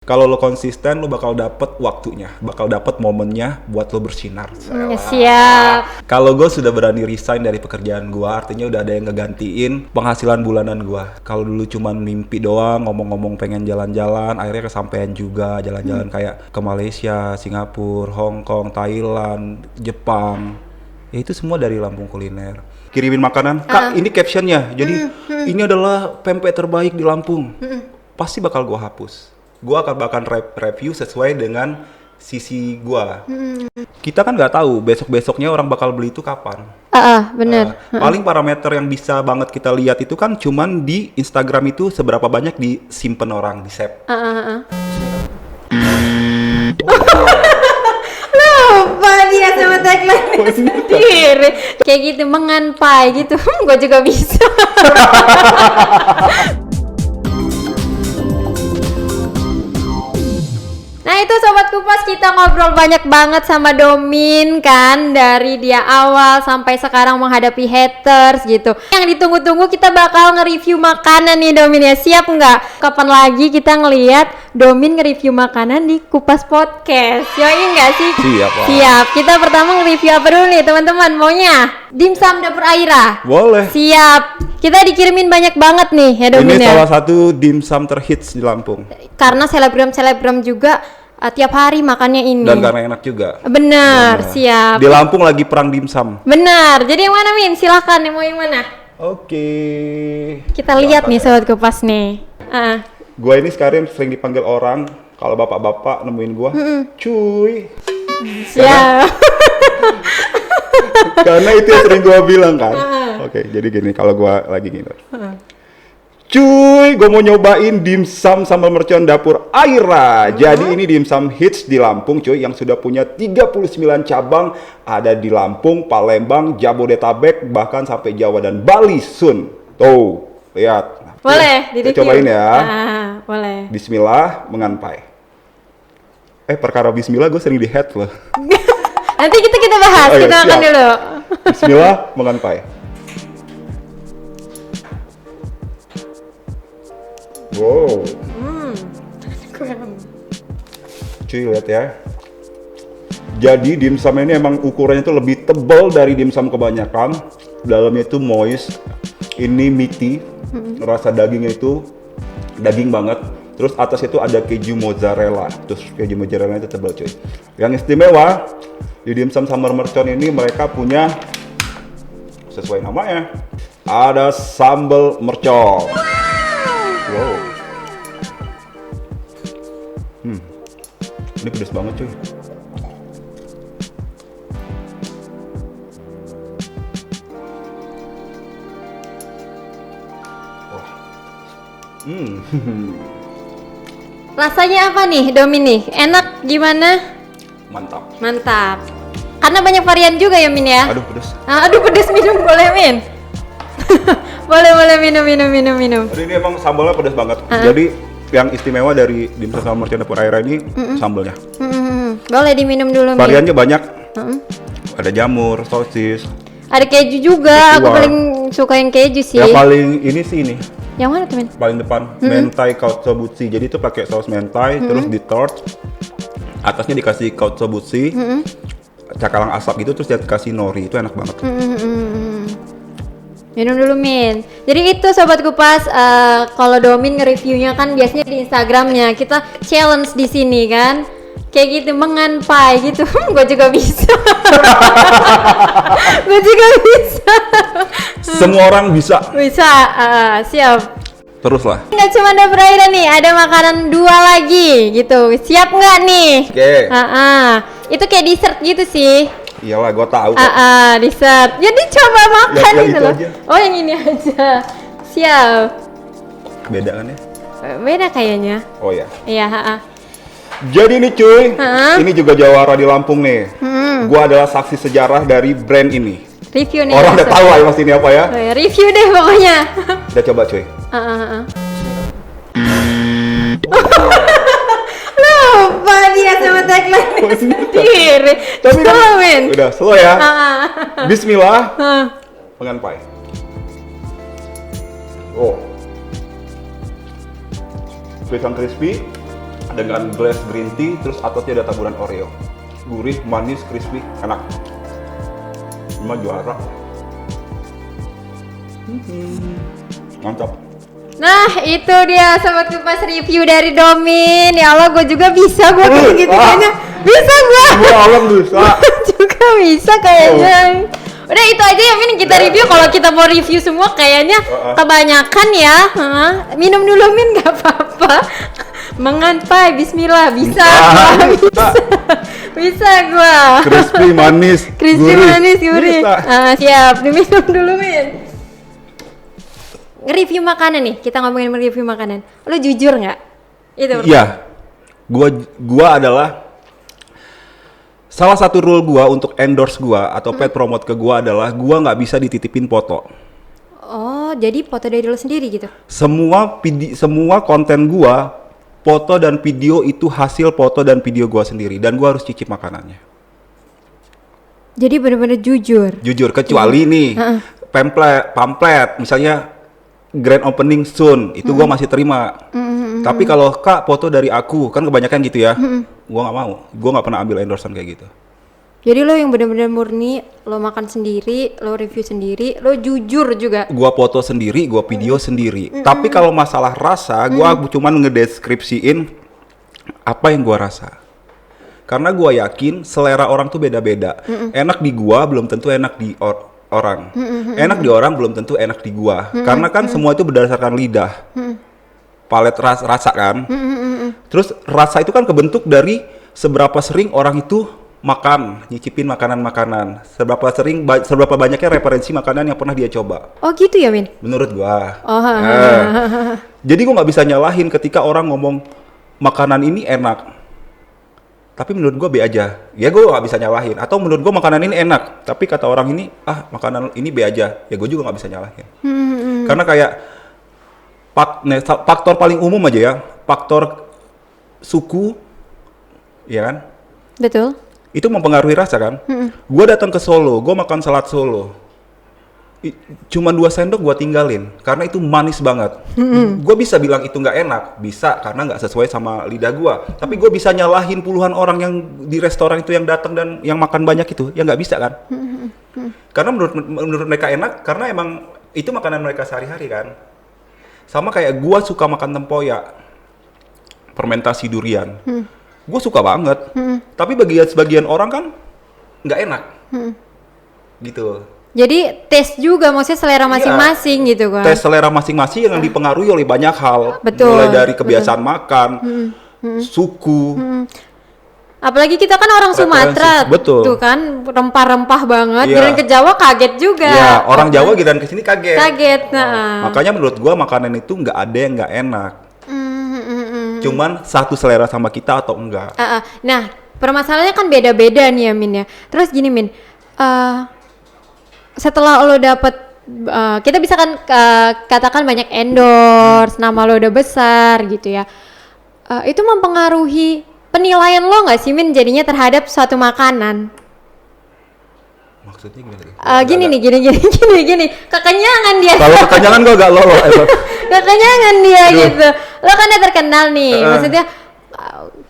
Kalau lo konsisten, lo bakal dapet waktunya, bakal dapet momennya buat lo bersinar. Siap. Kalau gue sudah berani resign dari pekerjaan gue, artinya udah ada yang ngegantiin penghasilan bulanan gue. Kalau dulu cuman mimpi doang, ngomong-ngomong pengen jalan-jalan, akhirnya kesampean juga jalan-jalan kayak ke Malaysia, Singapura, Hong Kong, Thailand, Jepang. Ya itu semua dari Lampung Kuliner. Kirimin makanan, Kak ini captionnya, jadi ini adalah pempek terbaik di Lampung. Pasti bakal gue hapus. Gue akan review sesuai dengan sisi gue. Kita kan nggak tahu besok-besoknya orang bakal beli itu kapan. Bener. Paling parameter yang bisa banget kita lihat itu kan cuman di Instagram itu seberapa banyak disimpan orang, di save. Lupa dia sama tagline sendiri. Kayak gitu, menganpai gitu. Gue juga bisa. Nah itu Sobat Kupas, kita ngobrol banyak banget sama Domin kan. Dari dia awal sampai sekarang menghadapi haters gitu. Yang ditunggu-tunggu kita bakal nge-review makanan nih Domin ya. Siap nggak? Kapan lagi kita ngelihat Domin nge-review makanan di Kupas Podcast? Yoi nggak sih? Siap lah. Siap. Kita pertama nge-review apa dulu nih teman-teman? Maunya dimsum dapur Aira? Boleh. Siap. Kita dikirimin banyak banget nih ya Domin Ini ya. salah satu dimsum terhits di Lampung. Karena selebgram juga tiap hari makannya ini. Dan karena enak juga. Benar, siap. Di Lampung lagi perang dimsum. Benar. Jadi yang mana Min? Silakan, mau yang mana? Oke. Kita lihat nih Sobat Kupas nih. Gua ini sekarang sering dipanggil orang kalau bapak-bapak nemuin gua, cuy. Siap. Karena itu yang sering gua bilang kan. Oke, jadi gini kalau gua lagi gini. Cuy, gue mau nyobain dimsum sambal mercon dapur Aira. Jadi ini dimsum hits di Lampung cuy, yang sudah punya 39 cabang. Ada di Lampung, Palembang, Jabodetabek, bahkan sampai Jawa dan Bali Sun. Tuh, lihat. Boleh, kita cobain ya. Boleh. Bismillah, menganpai. Perkara bismillah gue sering di-head loh. Nanti kita bahas, kita makan siap. dulu. Bismillah, menganpai. Wow. Cuy, lihat ya. Jadi dimsum ini emang ukurannya itu lebih tebal dari dimsum kebanyakan. Dalamnya itu moist. Ini meaty. Rasa dagingnya itu daging banget. Terus atasnya itu ada keju mozzarella. Terus keju mozzarella itu tebal cuy. Yang istimewa di dimsum sambal mercon ini mereka punya sesuai namanya. Ada sambal mercon. Wow. Ini pedas banget cuy. Rasanya apa nih Domin nih? Enak gimana? Mantap. Mantap. Karena banyak varian juga ya Min ya? Aduh pedas. Aduh pedas, minum boleh Min? boleh minum. Jadi ini emang sambalnya pedas banget. Jadi yang istimewa dari dimsum sambal mercon dapur Aira ini sambalnya. Boleh diminum dulu Min. Variannya banyak. Ada jamur, sosis. Ada keju juga. Aku paling suka yang keju sih. Yang paling ini sih ini. Yang mana tuh Min? Paling depan mentai kautsobutsu. Jadi itu pakai saus mentai terus di torch. Atasnya dikasih kautsobutsu. Cakalang asap gitu terus dikasih nori. Itu enak banget. Minum dulu Min. Jadi itu Sobat Kupas, kalau Domin nge-reviewnya kan biasanya di Instagramnya. Kita challenge di sini kan, kayak gitu, menganpai gitu. Gue juga bisa. Semua orang bisa. Bisa, siap. Terus lah. Nggak cuma dapur Aira nih, ada makanan 2 lagi gitu. Siap nggak nih? Oke. Itu kayak dessert gitu sih. Iyalah, gue tahu. Dessert. Jadi coba makan yang gitu itu loh. aja. Oh, yang ini aja. Siap. Beda kan ya? Beda kayaknya. Oh ya. Iya, Jadi nih cuy, ini juga jawara di Lampung nih. Gua adalah saksi sejarah dari brand ini. Review nih. Orang udah tahu lah mas ini apa ya. Oh, ya. Review deh pokoknya. Kita coba cuy. Lupa dia sama tagline sendiri. Tapi kan, Min. udah slow ya. Bismillah. Menganpai. Oh. Sweet and crispy. dengan glass green tea, terus atasnya ada taburan Oreo. Gurih, manis, crispy, enak. Cuma juara. Mantap. Nah, itu dia Sobat Kupas review dari Domin. Ya Allah, gue juga bisa gue kayak gitu kayaknya. Bisa gue. Gua alam bisa. Juga bisa kayaknya. Udah itu aja ya Min kita review. Kalau kita mau review semua kayaknya kebanyakan ya. Minum dulu Min, gak apa-apa. Menganpai, bismillah. Bisa bisa gua. Crispy, manis, Crispy, manis, gurih. Siap, diminum dulu Min. Nge-review makanan nih, kita ngomongin review makanan. Lo jujur nggak? Itu. Iya. Gua adalah salah satu rule gua untuk endorse gua atau paid promote ke gua adalah gua nggak bisa dititipin foto. Oh, jadi foto dari lo sendiri gitu? Semua konten gua, foto dan video itu hasil foto dan video gua sendiri dan gua harus cicip makanannya. Jadi bener-bener jujur. Jujur, kecuali nih pamflet, misalnya grand opening soon, itu gua masih terima. Tapi kalau Kak foto dari aku, kan kebanyakan gitu ya, gua nggak mau. Gua nggak pernah ambil endorsement kayak gitu. Jadi lo yang bener-bener murni, lo makan sendiri, lo review sendiri, lo jujur juga. Gua foto sendiri, gua video sendiri. Tapi kalau masalah rasa, gua cuman ngedeskripsiin apa yang gua rasa. Karena gua yakin selera orang tuh beda-beda. Enak di gua belum tentu enak di orang. Enak di orang belum tentu enak di gua. Karena kan semua itu berdasarkan lidah. Palet rasa kan. Terus rasa itu kan kebentuk dari seberapa sering orang itu makan, nyicipin makanan-makanan. Seberapa banyaknya referensi makanan yang pernah dia coba. Oh gitu ya Min? Menurut gua. Oh. Jadi gua nggak bisa nyalahin ketika orang ngomong makanan ini enak. Tapi menurut gua B aja. Ya gua nggak bisa nyalahin. Atau menurut gua makanan ini enak. Tapi kata orang ini, makanan ini B aja. Ya gua juga nggak bisa nyalahin. Karena kayak faktor paling umum aja ya. Faktor suku, ya kan? Betul. Itu mempengaruhi rasa kan? Gua datang ke Solo, gua makan salad Solo. Cuman 2 sendok gua tinggalin karena itu manis banget. Gua bisa bilang itu nggak enak, bisa karena nggak sesuai sama lidah gua. Tapi gua bisa nyalahin puluhan orang yang di restoran itu yang datang dan yang makan banyak itu, ya nggak bisa kan? Karena menurut mereka enak karena emang itu makanan mereka sehari-hari kan. Sama kayak gua suka makan tempoyak, fermentasi durian. Gua suka banget. Tapi bagi sebagian orang kan nggak enak. Gitu. Jadi tes juga, maksudnya selera masing-masing gitu kan? Tes selera masing-masing yang dipengaruhi oleh banyak hal. Betul. Mulai dari kebiasaan makan, suku. Apalagi kita kan orang Sumatera, betul. Tuh kan rempah-rempah banget. Iya. Giliran ke Jawa kaget juga. Iya, orang Jawa giliran kesini kaget. Kaget. Makanya menurut gua makanan itu nggak ada yang nggak enak. Cuman satu selera sama kita atau enggak. Nah, permasalahannya kan beda-beda nih ya Min ya. Terus gini Min, setelah lo dapet, kita bisa kan katakan banyak endorse, nama lo udah besar gitu ya. Itu mempengaruhi penilaian lo nggak sih Min jadinya terhadap suatu makanan? Maksudnya gimana? Gini. Kekenyangan dia. Kalau kekenyangan gua agak lolo. Kekenyangan dia gitu. Lo kan udah terkenal nih, maksudnya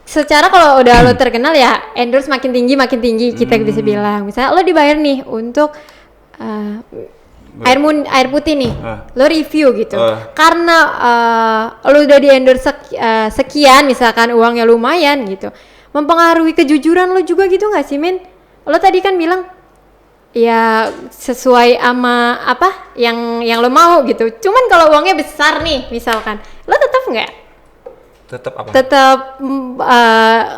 secara kalau udah lo terkenal ya endorse makin tinggi kita bisa bilang. Misalnya lo dibayar nih untuk air putih nih, lo review gitu. Karena lo udah di endorse sekian, misalkan uangnya lumayan gitu, mempengaruhi kejujuran lo juga gitu nggak sih Min? Lo tadi kan bilang ya sesuai sama apa yang lo mau gitu. Cuman kalau uangnya besar nih misalkan, lo tetap nggak? Tetap apa? Tetap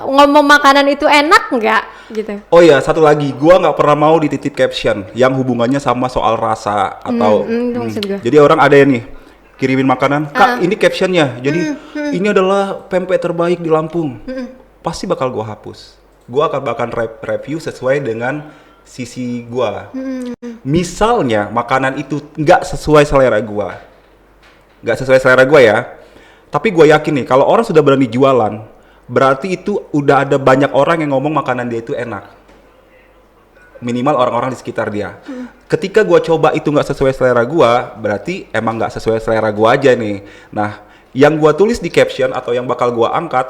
ngomong makanan itu enak nggak gitu? Oh iya, satu lagi, gua nggak pernah mau dititip caption yang hubungannya sama soal rasa atau. Maksud gua. Jadi orang ada ya nih kirimin makanan, Kak ini captionnya. Jadi ini adalah pempek terbaik di Lampung. Pasti bakal gua hapus. Gua akan review sesuai dengan sisi gua. Misalnya makanan itu nggak sesuai selera gua, ya. Tapi gue yakin nih, kalau orang sudah berani jualan, berarti itu udah ada banyak orang yang ngomong makanan dia itu enak. Minimal orang-orang di sekitar dia. Ketika gue coba itu nggak sesuai selera gue, berarti emang nggak sesuai selera gue aja nih. Nah, yang gue tulis di caption atau yang bakal gue angkat,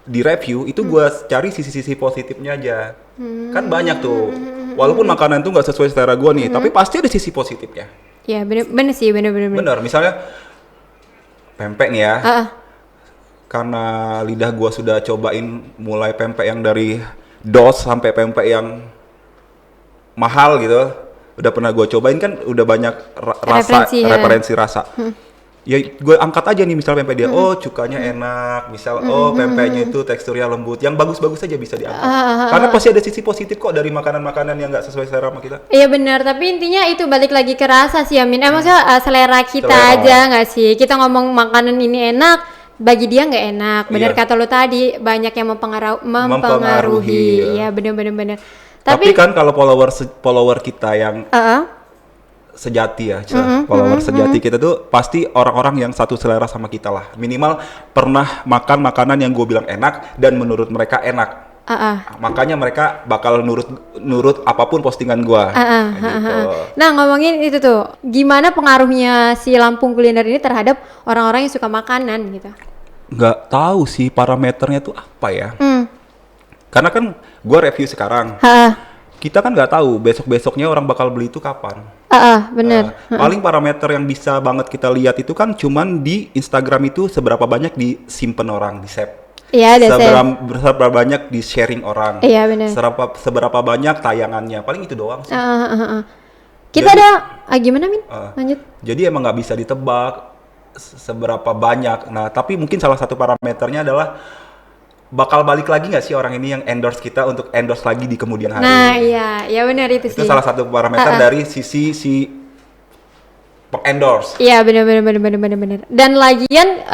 di review itu gue cari sisi-sisi positifnya aja. Kan banyak tuh. Walaupun makanan tuh nggak sesuai selera gue nih, tapi pasti ada sisi positifnya. Ya bener sih, bener. Bener, misalnya pempek nih ya. Karena lidah gue sudah cobain mulai pempek yang dari dos sampai pempek yang mahal gitu. Udah pernah gue cobain kan, udah banyak referensi rasa. Ya gue angkat aja nih misal pempek dia, oh cukanya enak, misal pempeknya itu teksturnya lembut, yang bagus-bagus aja bisa diangkat. Karena pasti ada sisi positif kok dari makanan-makanan yang nggak sesuai selera sama kita. Iya benar, tapi intinya itu balik lagi ke rasa sih Amin. Maksudnya selera kita aja nggak sih? Kita ngomong makanan ini enak, bagi dia nggak enak. Benar kata lo tadi, banyak yang mempengaruhi. Iya benar. Tapi kan kalau follower kita yang sejati ya, follower sejati kita tuh pasti orang-orang yang satu selera sama kita lah. Minimal pernah makan makanan yang gue bilang enak dan menurut mereka enak. Makanya mereka bakal nurut apapun postingan gue. Gitu. Nah ngomongin itu tuh, gimana pengaruhnya si Lampung Kuliner ini terhadap orang-orang yang suka makanan gitu? Nggak tahu sih parameternya tuh apa ya. Karena kan gue review sekarang. Kita kan nggak tahu besok-besoknya orang bakal beli itu kapan. Bener. Paling parameter yang bisa banget kita lihat itu kan cuman di Instagram itu seberapa banyak disimpan orang, di save. Iya, seberapa banyak di sharing orang. Iya benar. Seberapa banyak tayangannya, paling itu doang sih. Kita jadi, gimana Min? Lanjut. Jadi emang nggak bisa ditebak seberapa banyak. Nah tapi mungkin salah satu parameternya adalah bakal balik lagi nggak sih orang ini yang endorse kita untuk endorse lagi di kemudian hari. Nah iya benar itu sih. Itu salah satu parameter dari sisi si endorse. Iya benar. Dan lagian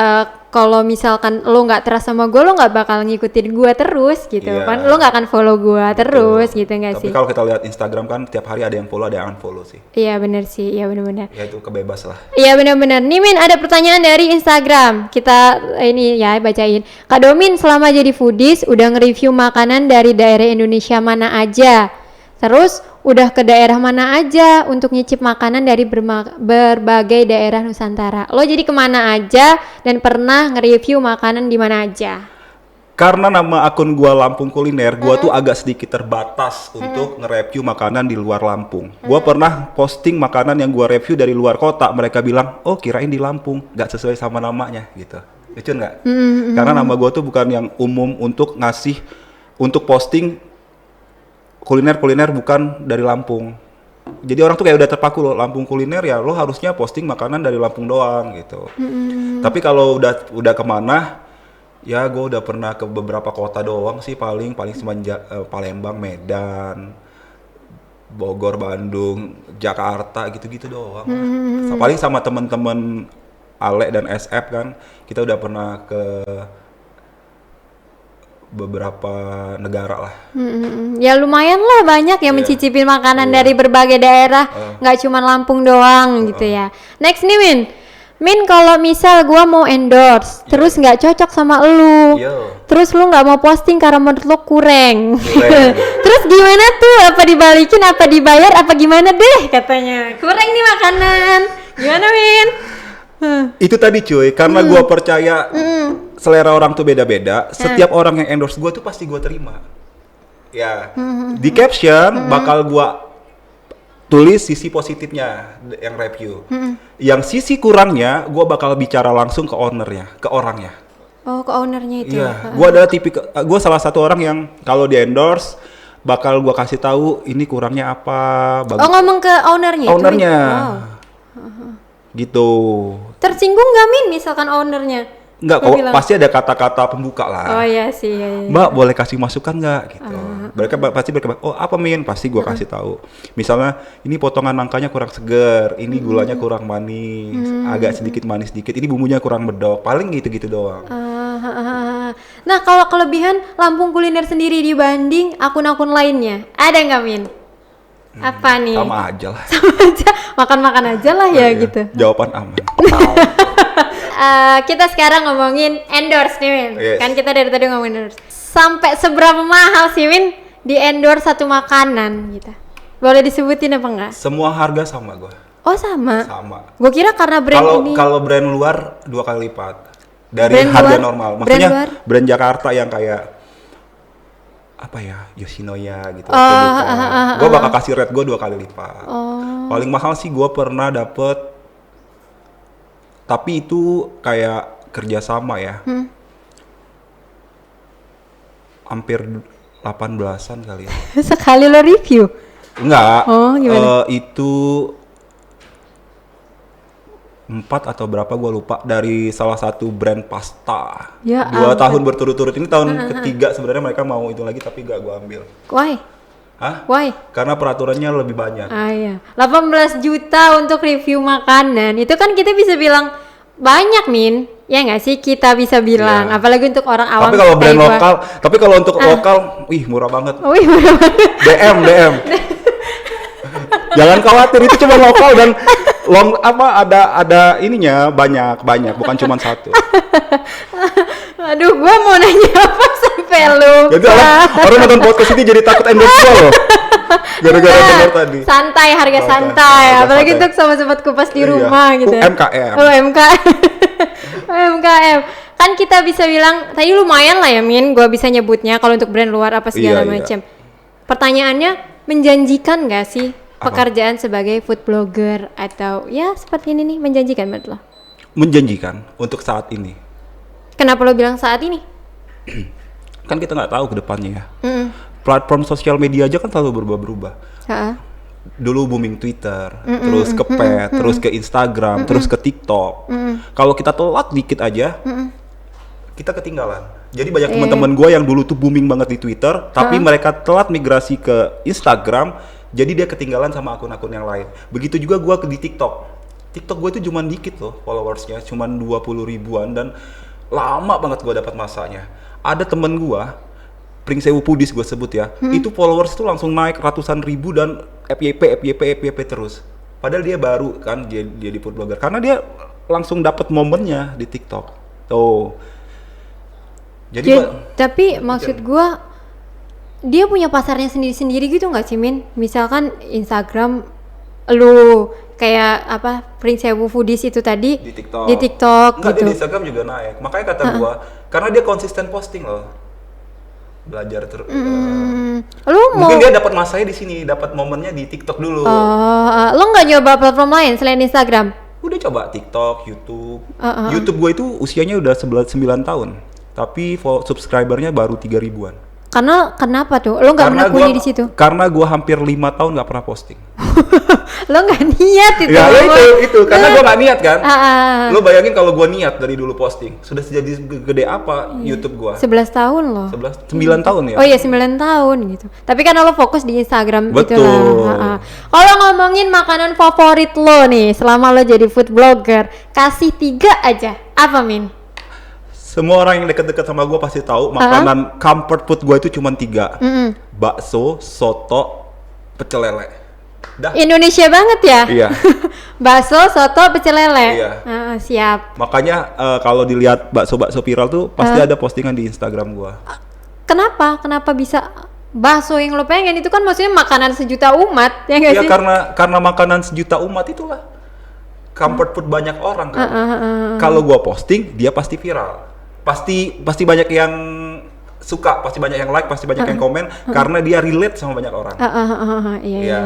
kalau misalkan lo nggak trust sama gue, lo nggak bakal ngikutin gue terus gitu kan. Lo nggak akan follow gue terus gitu nggak sih? Tapi kalau kita lihat Instagram kan tiap hari ada yang follow, ada yang unfollow sih. Iya benar sih, iya benar. Ya itu kebebas lah. Iya benar. Nih Min, ada pertanyaan dari Instagram. Kita ini ya bacain. Kak Domin selama jadi foodies udah nge-review makanan dari daerah Indonesia mana aja? Terus udah ke daerah mana aja untuk nyicip makanan dari berbagai daerah Nusantara? Lo jadi kemana aja dan pernah nge-review makanan di mana aja? Karena nama akun gua Lampung Kuliner, gua tuh agak sedikit terbatas untuk nge-review makanan di luar Lampung. Gua pernah posting makanan yang gua review dari luar kota, mereka bilang, oh kirain di Lampung, nggak sesuai sama namanya gitu. Lucu nggak? Karena nama gua tuh bukan yang umum untuk ngasih, untuk posting kuliner bukan dari Lampung. Jadi orang tuh kayak udah terpaku loh, Lampung Kuliner ya lo harusnya posting makanan dari Lampung doang gitu. Tapi kalau udah kemana, ya gue udah pernah ke beberapa kota doang sih, paling semenjak Palembang, Medan, Bogor, Bandung, Jakarta gitu-gitu doang. Paling sama temen-temen Ale dan SF kan, kita udah pernah ke beberapa negara lah. Ya lumayan lah, banyak yang mencicipi makanan dari berbagai daerah, nggak cuma Lampung doang gitu ya. Next nih Min kalau misal gua mau endorse, terus nggak cocok sama lu, terus lu nggak mau posting karena menurut lu kurang. Terus gimana tuh? Apa dibalikin? Apa dibayar? Apa gimana deh katanya? Kurang nih makanan. Gimana Min? Itu tadi cuy, karena gua percaya selera orang tuh beda-beda. Setiap orang yang endorse gua tuh pasti gua terima. Ya, di caption bakal gua tulis sisi positifnya yang review. Yang sisi kurangnya gua bakal bicara langsung ke ownernya, ke orangnya. Oh, ke ownernya itu. Iya, gua salah satu orang yang kalau di endorse bakal gua kasih tahu ini kurangnya apa. Oh, ngomong ke ownernya. Ownernya. Gitu. Tersinggung nggak Min misalkan ownernya? Enggak kok, pasti ada kata-kata pembuka lah. Oh iya sih. Iya. Mbak boleh kasih masukan nggak gitu. Mereka pasti oh apa Min, pasti gua kasih tahu. Misalnya ini potongan nangkanya kurang seger, ini gulanya kurang manis, agak sedikit manis dikit, ini bumbunya kurang medok, paling gitu-gitu doang. Nah kalau kelebihan Lampung Kuliner sendiri dibanding akun-akun lainnya, ada nggak Min? Apa nih? Sama aja lah. Sama aja, makan-makan aja lah ya gitu. Jawaban aman. Kita sekarang ngomongin endorse nih Min. Kan kita dari tadi ngomongin endorse. Sampai seberapa mahal sih Min di endorse satu makanan gitu? Boleh disebutin apa enggak? Semua harga sama gua. Oh sama? Sama. Gue kira karena brand ini. Kalau brand luar 2 kali lipat. dari Brand harga luar? normal. Brand Maksudnya luar? brand Jakarta yang kayak apa ya, Yoshinoya gitu. Gue bakal kasih rate gue 2 kali lipat. Paling mahal sih gue pernah dapet, tapi itu kayak kerjasama ya. Hampir 18-an kali ya. Sekali lo review. Enggak. Oh, gimana? Itu 4 atau berapa gue lupa, dari salah satu brand pasta. Ya 2 ampun. tahun berturut-turut. Ini tahun ketiga sebenarnya mereka mau itu lagi tapi gak gue ambil. Why? Hah? Why? Karena peraturannya lebih banyak. Ah iya. 18 juta untuk review makanan. Itu kan kita bisa bilang banyak, Min. Ya nggak sih, kita bisa bilang. Iya. Apalagi untuk orang awam. Tapi kalau brand kayak gua. lokal, tapi kalau untuk lokal, wih murah banget. Wih, murah banget. DM. Jangan khawatir, itu cuma lokal dan ada ininya banyak, bukan cuma satu. Aduh, gua mau nanya apa sampai lupa. Jadi orang nonton podcast ini jadi takut endorse gua loh. Gara-gara dengar tadi. Santai, harga santai. Harga Apalagi santai. untuk sobat-sobat kupas di Iya. rumah gitu. UMKM. UMKM. UMKM. Kan kita bisa bilang, tadi lumayan lah ya Min, gua bisa nyebutnya kalau untuk brand luar apa segala Iya, iya. macam. Pertanyaannya, menjanjikan gak sih Apa? pekerjaan sebagai food blogger atau ya seperti ini nih, menjanjikan menurut lo? Menjanjikan untuk saat ini. Kenapa lo bilang saat ini? Kan kita nggak tahu ke depannya ya. Mm-mm. Platform sosial media aja kan selalu berubah-berubah. Ha-ha. Dulu booming Twitter, terus ke Pet, terus ke Instagram, terus ke TikTok. Kalau kita telat dikit aja, kita ketinggalan. Jadi banyak teman-teman gue yang dulu tuh booming banget di Twitter, tapi mereka telat migrasi ke Instagram, jadi dia ketinggalan sama akun-akun yang lain. Begitu juga gue di TikTok. TikTok gue itu cuma dikit loh followersnya, cuma 20 ribuan dan lama banget gue dapat masanya. Ada temen gue, Pringsewu Pudis gue sebut ya, itu followers itu langsung naik ratusan ribu dan FYP terus. Padahal dia baru kan dia di food blogger karena dia langsung dapat momennya di TikTok. Tuh. Jadi Tapi maksud gua dia punya pasarnya sendiri-sendiri gitu nggak sih Min? Misalkan Instagram lu kayak apa Pringsewu Foodies itu tadi di TikTok. gitu. Enggak, dia di Instagram juga naik. Makanya kata gua, karena dia konsisten posting loh. Belajar terus. Lu mau Mungkin dia dapat masanya di sini, dapat momennya di TikTok dulu. lu nggak nyoba platform lain selain Instagram? Udah coba TikTok, YouTube. YouTube gue itu usianya udah 9 tahun. Tapi subscribernya baru 3 ribuan. Karena kenapa tuh? Lu nggak menekuni di situ? Karena gue hampir 5 tahun nggak pernah posting. Lu nggak niat itu? Ya itu karena gue nggak niat kan. Ah. Lo bayangin kalau gue niat dari dulu posting, sudah jadi gede apa YouTube gue? 11 tahun loh. 9 tahun ya. Oh iya 9 tahun gitu. Tapi kan lo fokus di Instagram gitu Betul. lah. Kalau ngomongin makanan favorit lo nih selama lo jadi food blogger, kasih 3 aja. Apa Min? Semua orang yang deket-deket sama gue pasti tahu makanan comfort food gue itu cuma 3. Bakso, soto, pecel lele. Dah. Indonesia banget ya? Iya. Bakso, soto, pecel lele. Iya. Siap. Makanya kalau dilihat bakso-bakso viral tuh pasti ada postingan di Instagram gua. Kenapa? Kenapa bisa bakso yang lo pengen itu kan maksudnya makanan sejuta umat ya nggak Ya sih? karena makanan sejuta umat itulah comfort food banyak orang kan. Kalau gua posting dia pasti viral. Pasti banyak yang suka, pasti banyak yang like, pasti banyak yang komen karena dia relate sama banyak orang. Iya.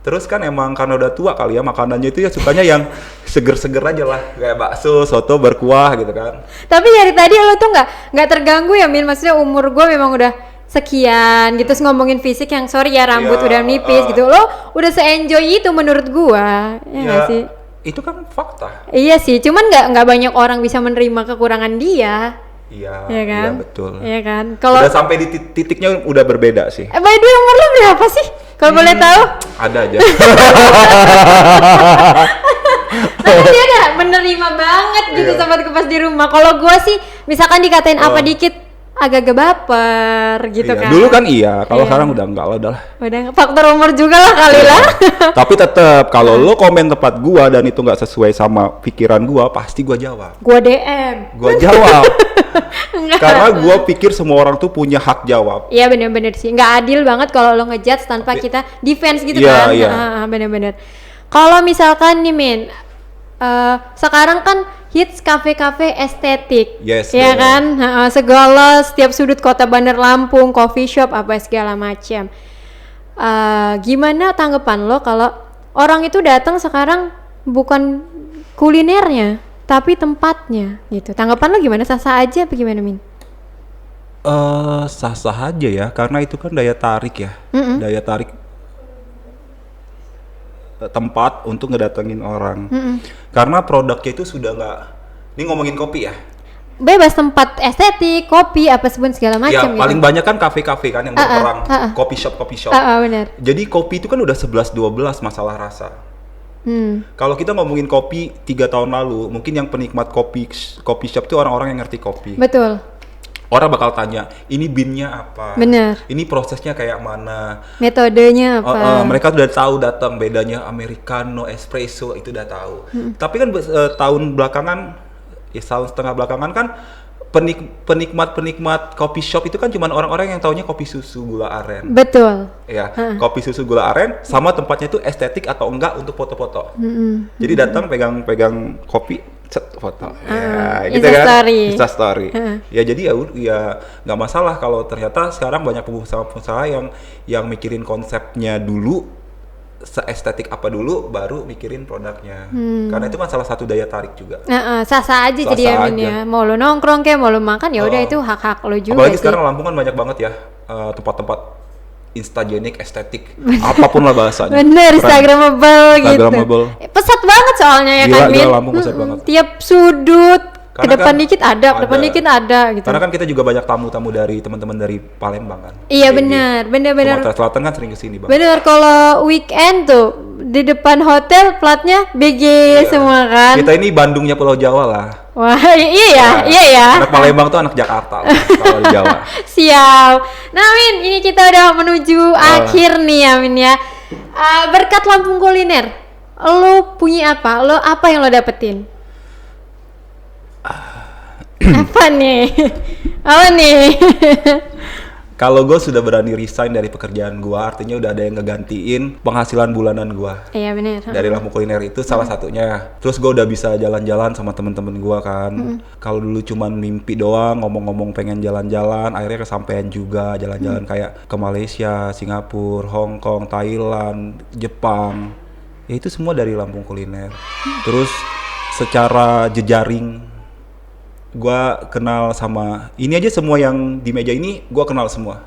Terus kan emang karena udah tua kali ya makanannya itu ya sukanya yang seger-seger aja lah kayak bakso, soto berkuah gitu kan. Tapi dari tadi lo tuh nggak terganggu ya Min, maksudnya umur gue memang udah sekian gitu, terus ngomongin fisik yang sorry ya rambut Iya, udah nipis gitu, lo udah se-enjoy itu menurut gua, ya nggak sih? Itu kan fakta. Iya sih, cuman nggak banyak orang bisa menerima kekurangan dia, Iya, ya kan? iya betul. Iya kan? Kalau Udah sampai di titiknya udah berbeda sih. by the way umur lo berapa sih? Kalau boleh tahu? Ada aja. Tapi dia udah menerima banget gitu Iya. sobat kupas di rumah. Kalau gua sih misalkan dikatain apa dikit agak-agak baper gitu Iya, kan. dulu kan iya, kalau Iya. sekarang udah enggak lah, udah lah. Udah faktor umur juga lah kali lah. Tapi tetap kalau lo komen tempat gua dan itu nggak sesuai sama pikiran gua, pasti gua jawab. Gua DM. Gua jawab. Enggak. Karena gua pikir semua orang tuh punya hak jawab. Iya bener-bener sih, nggak adil banget kalau lo ngejudge tanpa kita defense gitu Iya, kan. iya. Bener-bener. Kalau misalkan nih Min, sekarang kan hits kafe-kafe estetik. Yes, ya benar. kan? Segala setiap sudut kota Bandar Lampung, coffee shop apa segala macam. Gimana tanggapan lo kalau orang itu datang sekarang bukan kulinernya, tapi tempatnya gitu. Tanggapan lo gimana? Sah-sah aja apa gimana, Min? Sah-sah aja ya, karena itu kan daya tarik ya. Daya tarik tempat untuk ngedatengin orang. Karena produknya itu sudah nggak, ini ngomongin kopi ya. Bebas tempat estetik, kopi, apa sebut segala macam Ya gitu. paling banyak kan kafe-kafe kan yang berperang, coffee shop. Benar. Jadi kopi itu kan udah 11-12 masalah rasa. Kalau kita ngomongin kopi 3 tahun lalu, mungkin yang penikmat kopi shop itu orang-orang yang ngerti kopi. Betul. Orang bakal tanya, ini bean-nya apa? Bener. Ini prosesnya kayak mana? Metodenya apa? Mereka udah tahu datang bedanya americano, espresso itu udah tahu. Tapi kan tahun belakangan, ya tahun setengah belakangan kan penikmat kopi shop itu kan cuma orang-orang yang taunya kopi susu gula aren. Betul. Ya, kopi susu gula aren sama tempatnya itu estetik atau enggak untuk foto-foto. Jadi datang pegang kopi, set foto. Ya, gitu kan. Instastory. Ya jadi ya nggak masalah kalau ternyata sekarang banyak pengusaha-pengusaha yang mikirin konsepnya dulu, seestetik apa dulu, baru mikirin produknya. Karena itu kan salah satu daya tarik juga. Sah-sah aja jadi Amin ya. Mau lo nongkrong kayak mau lo makan ya udah itu hak-hak lo juga. Apalagi sekarang Lampung kan banyak banget ya tempat-tempat instagenik, estetik, apapun lah bahasanya. Bener, Instagramable gitu. Pesat banget soalnya ya kan, Min. Gila, Lampung pesat banget. Tiap sudut, ke Karena depan kan dikit ada, ke depan dikit ada gitu. Karena kan kita juga banyak tamu-tamu dari teman-teman dari Palembang kan. Iya benar. Sumatera Selatan kan sering kesini Bang. Bener, kalau weekend tuh di depan hotel platnya BG semua kan. Kita ini Bandungnya Pulau Jawa lah. Wah, iya ya. Anak Palembang tuh anak Jakarta lah, kalau di Jawa. Siap. Nah, Min, ini kita udah menuju akhir nih ya, Min ya. Berkat Lampung Kuliner, lo punya apa? Apa yang lo dapetin? Apa nih? Apa nih? Kalau gue sudah berani resign dari pekerjaan gue, artinya udah ada yang ngegantiin penghasilan bulanan gue. Iya benar. Dari Lampung Kuliner itu salah satunya. Terus gue udah bisa jalan-jalan sama temen-temen gue kan. Kalau dulu cuman mimpi doang, ngomong-ngomong pengen jalan-jalan, akhirnya kesampaian juga jalan-jalan kayak ke Malaysia, Singapura, Hong Kong, Thailand, Jepang. Ya itu semua dari Lampung Kuliner. Terus secara jejaring, gue kenal sama ini aja, semua yang di meja ini gue kenal semua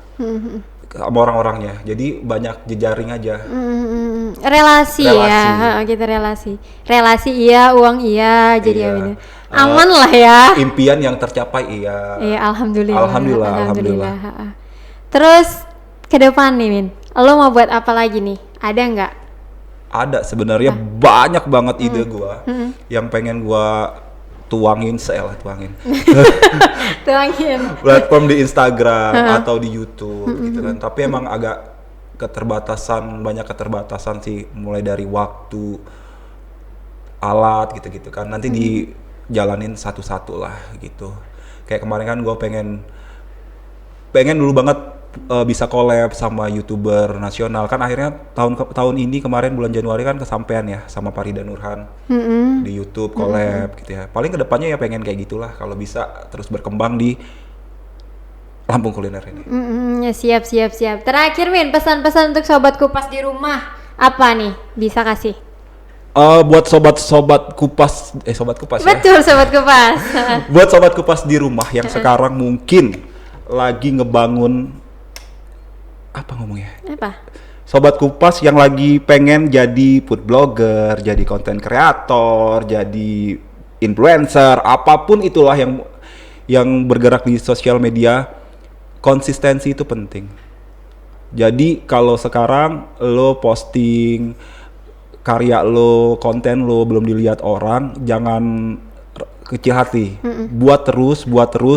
sama orang-orangnya, jadi banyak jejaring aja. Relasi ya, kita relasi iya, uang iya, jadi Iya. ya bener. Aman lah ya. Impian yang tercapai iya. Iya, alhamdulillah. Alhamdulillah. Terus ke depan nih, Min, lo mau buat apa lagi nih? Ada nggak? Ada sebenarnya banyak banget ide gue yang pengen gue tuangin Tuangin. platform di Instagram atau di YouTube gitu kan. Tapi emang agak banyak keterbatasan sih, mulai dari waktu, alat gitu-gitu kan. Nanti dijalanin satu-satu lah gitu. Kayak kemarin kan gue pengen dulu banget bisa collab sama YouTuber nasional kan. Akhirnya tahun ini kemarin bulan Januari kan kesampean ya sama Farida Nurhan di YouTube collab gitu ya. Paling kedepannya ya pengen kayak gitulah, kalau bisa terus berkembang di Lampung Kuliner ini. Ya, siap. Terakhir, Min, pesan-pesan untuk Sobat Kupas di rumah apa nih? Bisa kasih? Buat sobat kupas ya. Betul, Sobat Kupas. Buat sobat kupas di rumah yang sekarang mungkin lagi ngebangun Apa? Sobat Kupas yang lagi pengen jadi food blogger, jadi content creator, jadi influencer, apapun itulah yang bergerak di sosial media, konsistensi itu penting. Jadi kalau sekarang lo posting karya lo, konten lo belum dilihat orang, jangan kecil hati. Buat terus.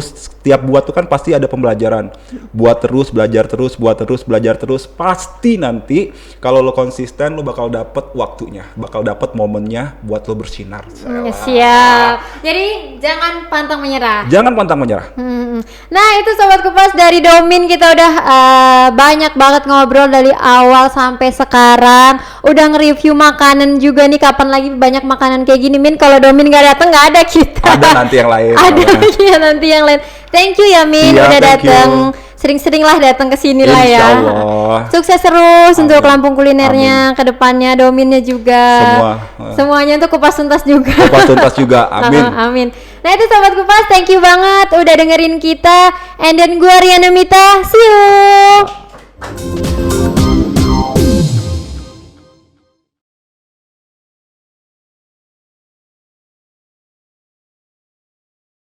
Setiap buat tuh kan pasti ada pembelajaran. Buat terus, belajar terus. Pasti nanti kalau lo konsisten, lo bakal dapet waktunya, bakal dapet momennya buat lo bersinar. Siap. Jadi jangan pantang menyerah. Nah, itu Sobat Kupas, dari Domin kita udah banyak banget ngobrol dari awal sampai sekarang. Udah nge-review makanan juga nih. Kapan lagi banyak makanan kayak gini, Min? Kalau Domin gak dateng, gak ada kita. Ada nanti yang lain. Ada lagi ya nanti yang lain. Thank you ya Min, Iya, udah thank you. datang. Sering-sering lah datang ke sini lah ya. Insyaallah. Sukses terus untuk Amin. Lampung kulinernya, ke depannya, Dominnya juga. Semua. Semuanya untuk kupas tuntas juga. Kupas tuntas juga. Amin. Amin. Nah itu Sobat Kupas, thank you banget udah dengerin kita. And then gue Riana Mita, see you.